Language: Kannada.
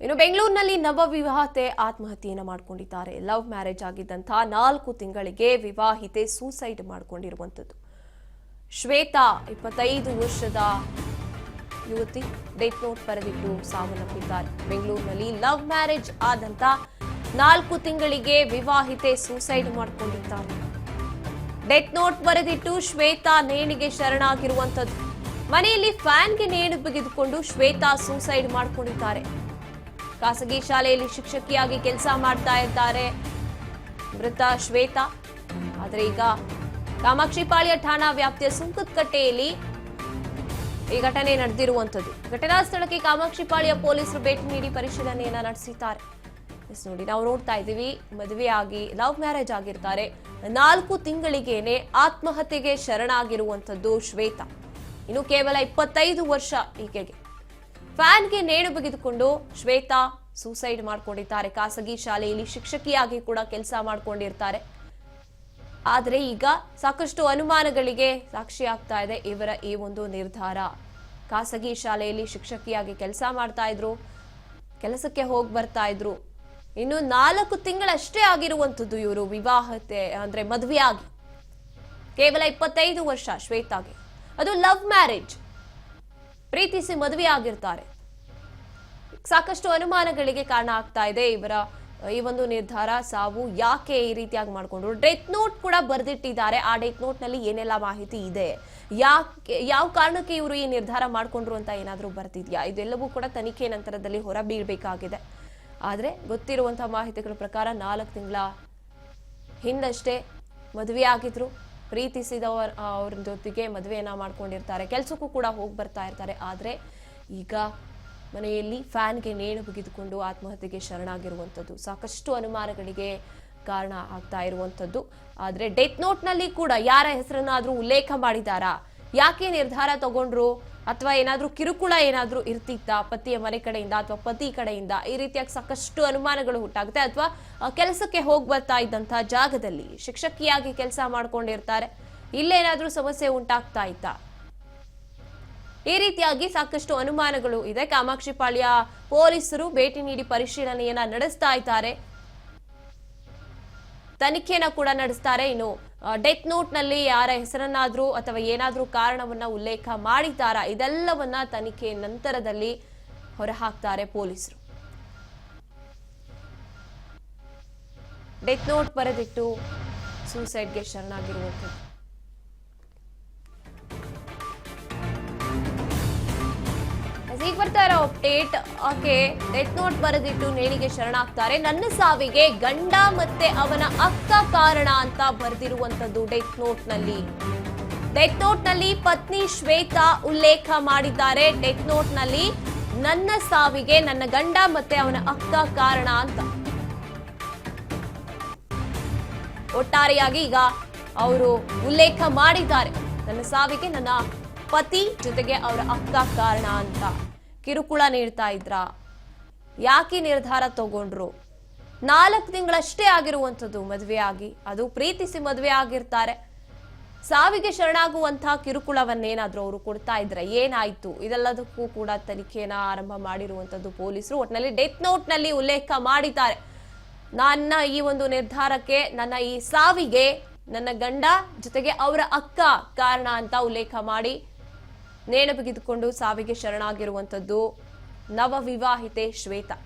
ಇನ್ನು ಬೆಂಗಳೂರಿನಲ್ಲಿ ನವವಿವಾಹಿತೆ ಆತ್ಮಹತ್ಯೆಯನ್ನು ಮಾಡಿಕೊಂಡಿದ್ದಾರೆ. ಲವ್ ಮ್ಯಾರೇಜ್ ಆಗಿದ್ದಂತಹ 4 ತಿಂಗಳಿಗೆ ವಿವಾಹಿತೆ ಸೂಸೈಡ್ ಮಾಡಿಕೊಂಡಿರುವಂತದ್ದು. ಶ್ವೇತಾ 25 ವರ್ಷದ ಯುವತಿ ಡೆತ್ ನೋಟ್ ಬರೆದಿಟ್ಟು ಸಾವನ್ನಪ್ಪಿದ್ದಾರೆ. ಬೆಂಗಳೂರಿನಲ್ಲಿ ಲವ್ ಮ್ಯಾರೇಜ್ ಆದಂತ 4 ತಿಂಗಳಿಗೆ ವಿವಾಹಿತೆ ಸೂಸೈಡ್ ಮಾಡಿಕೊಂಡಿದ್ದಾರೆ. ಡೆತ್ ನೋಟ್ ಬರೆದಿಟ್ಟು ಶ್ವೇತಾ ನೇಣಿಗೆ ಶರಣಾಗಿರುವಂತದ್ದು. ಮನೆಯಲ್ಲಿ ಫ್ಯಾನ್ಗೆ ನೇಣು ಬಿಗಿದುಕೊಂಡು ಶ್ವೇತಾ ಸೂಸೈಡ್ ಮಾಡಿಕೊಂಡಿದ್ದಾರೆ. ಖಾಸಗಿ ಶಾಲೆಯಲ್ಲಿ ಶಿಕ್ಷಕಿಯಾಗಿ ಕೆಲಸ ಮಾಡ್ತಾ ಇದ್ದಾರೆ ಮೃತ ಶ್ವೇತಾ. ಆದರೆ ಈಗ ಕಾಮಾಕ್ಷಿಪಾಳ್ಯ ಠಾಣಾ ವ್ಯಾಪ್ತಿಯ ಸುಂಕದಕಟ್ಟೆಯಲ್ಲಿ ಈ ಘಟನೆ ನಡೆದಿರುವಂತದ್ದು. ಘಟನಾ ಸ್ಥಳಕ್ಕೆ ಕಾಮಾಕ್ಷಿಪಾಳ್ಯ ಪೊಲೀಸರು ಭೇಟಿ ನೀಡಿ ಪರಿಶೀಲನೆಯನ್ನ ನಡೆಸಿದ್ದಾರೆ. ನೋಡಿ, ನಾವು ನೋಡ್ತಾ ಇದ್ದೀವಿ, ಮದುವೆಯಾಗಿ ಲವ್ ಮ್ಯಾರೇಜ್ ಆಗಿರ್ತಾರೆ. 4 ತಿಂಗಳಿಗೇನೆ ಆತ್ಮಹತ್ಯೆಗೆ ಶರಣಾಗಿರುವಂತದ್ದು ಶ್ವೇತಾ. ಇನ್ನು ಕೇವಲ 25 ವರ್ಷ ಈಕೆಗೆ. ಫ್ಯಾನ್ಗೆ ನೇಣು ಬಿಗಿದುಕೊಂಡು ಶ್ವೇತಾ ಸೂಸೈಡ್ ಮಾಡ್ಕೊಂಡಿದ್ದಾರೆ. ಖಾಸಗಿ ಶಾಲೆಯಲ್ಲಿ ಶಿಕ್ಷಕಿಯಾಗಿ ಕೂಡ ಕೆಲಸ ಮಾಡ್ಕೊಂಡಿರ್ತಾರೆ. ಆದರೆ ಈಗ ಸಾಕಷ್ಟು ಅನುಮಾನಗಳಿಗೆ ಸಾಕ್ಷಿಯಾಗ್ತಾ ಇದೆ ಇವರ ಈ ಒಂದು ನಿರ್ಧಾರ. ಖಾಸಗಿ ಶಾಲೆಯಲ್ಲಿ ಶಿಕ್ಷಕಿಯಾಗಿ ಕೆಲಸ ಮಾಡ್ತಾ ಇದ್ರು, ಕೆಲಸಕ್ಕೆ ಹೋಗಿ ಬರ್ತಾ ಇದ್ರು. ಇನ್ನು 4 ತಿಂಗಳಷ್ಟೇ ಆಗಿರುವಂತದ್ದು ಇವರು ವಿವಾಹತೆ ಅಂದ್ರೆ ಮದುವೆಯಾಗಿ. ಕೇವಲ 25 ವರ್ಷ ಶ್ವೇತಾಗೆ. ಅದು ಲವ್ ಮ್ಯಾರೇಜ್, ಪ್ರೀತಿಸಿ ಮದುವೆ ಆಗಿರ್ತಾರೆ. ಸಾಕಷ್ಟು ಅನುಮಾನಗಳಿಗೆ ಕಾರಣ ಆಗ್ತಾ ಇದೆ ಇವರ ಈ ಒಂದು ನಿರ್ಧಾರ. ಸಾವು ಯಾಕೆ ಈ ರೀತಿಯಾಗಿ ಮಾಡ್ಕೊಂಡ್ರು? ಡೆತ್ ನೋಟ್ ಕೂಡ ಬರೆದಿಟ್ಟಿದ್ದಾರೆ. ಆ ಡೆತ್ ನೋಟ್ ನಲ್ಲಿ ಏನೆಲ್ಲ ಮಾಹಿತಿ ಇದೆ, ಯಾವ ಕಾರಣಕ್ಕೆ ಇವರು ಈ ನಿರ್ಧಾರ ಮಾಡ್ಕೊಂಡ್ರು ಅಂತ ಏನಾದ್ರೂ ಬರ್ತಿದ್ಯಾ? ಇದೆಲ್ಲವೂ ಕೂಡ ತನಿಖೆ ನಂತರದಲ್ಲಿ ಹೊರ ಬೀಳ್ಬೇಕಾಗಿದೆ. ಆದ್ರೆ ಗೊತ್ತಿರುವಂತಹ ಮಾಹಿತಿಗಳ ಪ್ರಕಾರ 4 ತಿಂಗಳ ಹಿಂದಷ್ಟೇ ಮದುವೆ ಆಗಿದ್ರು. ಪ್ರೀತಿಸಿದವರ ಅವ್ರ ಜೊತೆಗೆ ಮದುವೆಯನ್ನ ಮಾಡ್ಕೊಂಡಿರ್ತಾರೆ, ಕೆಲ್ಸಕ್ಕೂ ಕೂಡ ಹೋಗಿ ಬರ್ತಾ ಇರ್ತಾರೆ. ಆದ್ರೆ ಈಗ ಮನೆಯಲ್ಲಿ ಫ್ಯಾನ್ಗೆ ನೇಣು ಬಿಗಿದುಕೊಂಡು ಆತ್ಮಹತ್ಯೆಗೆ ಶರಣಾಗಿರುವಂಥದ್ದು ಸಾಕಷ್ಟು ಅನುಮಾನಗಳಿಗೆ ಕಾರಣ ಆಗ್ತಾ ಇರುವಂಥದ್ದು. ಆದ್ರೆ ಡೆತ್ ನೋಟ್ ನಲ್ಲಿ ಕೂಡ ಯಾರ ಹೆಸರನ್ನಾದ್ರೂ ಉಲ್ಲೇಖ ಮಾಡಿದಾರಾ, ಯಾಕೆ ನಿರ್ಧಾರ ತಗೊಂಡ್ರು, ಅಥವಾ ಏನಾದ್ರೂ ಕಿರುಕುಳ ಏನಾದ್ರೂ ಇರ್ತಿತ್ತಾ ಪತಿಯ ಮನೆ ಕಡೆಯಿಂದ ಅಥವಾ ಪತಿ ಕಡೆಯಿಂದ? ಈ ರೀತಿಯಾಗಿ ಸಾಕಷ್ಟು ಅನುಮಾನಗಳು ಹುಟ್ಟಾಗುತ್ತೆ. ಅಥವಾ ಕೆಲಸಕ್ಕೆ ಹೋಗಿ ಬರ್ತಾ ಇದ್ದಂತಹ ಜಾಗದಲ್ಲಿ ಶಿಕ್ಷಕಿಯಾಗಿ ಕೆಲಸ ಮಾಡ್ಕೊಂಡಿರ್ತಾರೆ, ಇಲ್ಲೇನಾದ್ರೂ ಸಮಸ್ಯೆ ಉಂಟಾಗ್ತಾ ಇತ್ತಾ? ಈ ರೀತಿಯಾಗಿ ಸಾಕಷ್ಟು ಅನುಮಾನಗಳು ಇದೆ. ಕಾಮಾಕ್ಷಿಪಾಳ್ಯ ಪೊಲೀಸರು ಭೇಟಿ ನೀಡಿ ಪರಿಶೀಲನೆಯನ್ನ ನಡೆಸ್ತಾ ಇದ್ದಾರೆ, ತನಿಖೆಯನ್ನ ಕೂಡ ನಡೆಸ್ತಾರೆ. ಇನ್ನು ಡೆತ್ ನೋಟ್ ನಲ್ಲಿ ಯಾರ ಹೆಸರನ್ನಾದ್ರೂ ಅಥವಾ ಏನಾದ್ರೂ ಕಾರಣವನ್ನ ಉಲ್ಲೇಖ ಮಾಡಿದ್ದಾರಾ, ಇದೆಲ್ಲವನ್ನ ತನಿಖೆ ನಂತರದಲ್ಲಿ ಹೊರಹಾಕ್ತಾರೆ ಪೊಲೀಸರು. ಡೆತ್ ನೋಟ್ ಬರೆದಿಟ್ಟು ಸೂಸೈಡ್ಗೆ ಶರಣಾಗಿರುವಂಥದ್ದು. ಈಗ ಬರ್ತಾ ಇರೋ ಅಪ್ಡೇಟ್, ಓಕೆ, ಡೆತ್ ನೋಟ್ ಬರೆದಿಟ್ಟು ನೇಣಿಗೆ ಶರಣಾಗ್ತಾರೆ. ನನ್ನ ಸಾವಿಗೆ ಗಂಡ ಮತ್ತೆ ಅವನ ಅಕ್ಕ ಕಾರಣ ಅಂತ ಬರೆದಿರುವಂತದ್ದು ಡೆತ್ ನೋಟ್ ನಲ್ಲಿ. ಡೆತ್ ನೋಟ್ ನಲ್ಲಿ ಪತ್ನಿ ಶ್ವೇತಾ ಉಲ್ಲೇಖ ಮಾಡಿದ್ದಾರೆ. ಡೆತ್ ನೋಟ್ ನಲ್ಲಿ ನನ್ನ ಸಾವಿಗೆ ನನ್ನ ಗಂಡ ಮತ್ತೆ ಅವನ ಅಕ್ಕ ಕಾರಣ ಅಂತ. ಒಟ್ಟಾರೆಯಾಗಿ ಈಗ ಅವರು ಉಲ್ಲೇಖ ಮಾಡಿದ್ದಾರೆ, ನನ್ನ ಸಾವಿಗೆ ನನ್ನ ಪತಿ ಜೊತೆಗೆ ಅವರ ಅಕ್ಕ ಕಾರಣ ಅಂತ. ಕಿರುಕುಳ ನೀಡ್ತಾ ಇದ್ರ, ಯಾಕೆ ನಿರ್ಧಾರ ತಗೊಂಡ್ರು? 4 ತಿಂಗಳಷ್ಟೇ ಆಗಿರುವಂಥದ್ದು ಮದುವೆ ಆಗಿ, ಅದು ಪ್ರೀತಿಸಿ ಮದುವೆ ಆಗಿರ್ತಾರೆ. ಸಾವಿಗೆ ಶರಣಾಗುವಂತಹ ಕಿರುಕುಳವನ್ನೇನಾದ್ರೂ ಅವರು ಕೊಡ್ತಾ ಇದ್ರೆ ಏನಾಯ್ತು? ಇದೆಲ್ಲದಕ್ಕೂ ಕೂಡ ತನಿಖೆನ ಆರಂಭ ಮಾಡಿರುವಂತದ್ದು ಪೊಲೀಸರು. ಒಟ್ಟಿನಲ್ಲಿ ಡೆತ್ ನೋಟ್ ನಲ್ಲಿ ಉಲ್ಲೇಖ ಮಾಡಿದ್ದಾರೆ, ನನ್ನ ಈ ಒಂದು ನಿರ್ಧಾರಕ್ಕೆ, ನನ್ನ ಈ ಸಾವಿಗೆ ನನ್ನ ಗಂಡ ಜೊತೆಗೆ ಅವರ ಅಕ್ಕ ಕಾರಣ ಅಂತ ಉಲ್ಲೇಖ ಮಾಡಿ ನೇಣು ಬಿಗಿದುಕೊಂಡು ಸಾವಿಗೆ ಶರಣಾಗಿರುವಂತದ್ದು ನವವಿವಾಹಿತೆ ಶ್ವೇತಾ.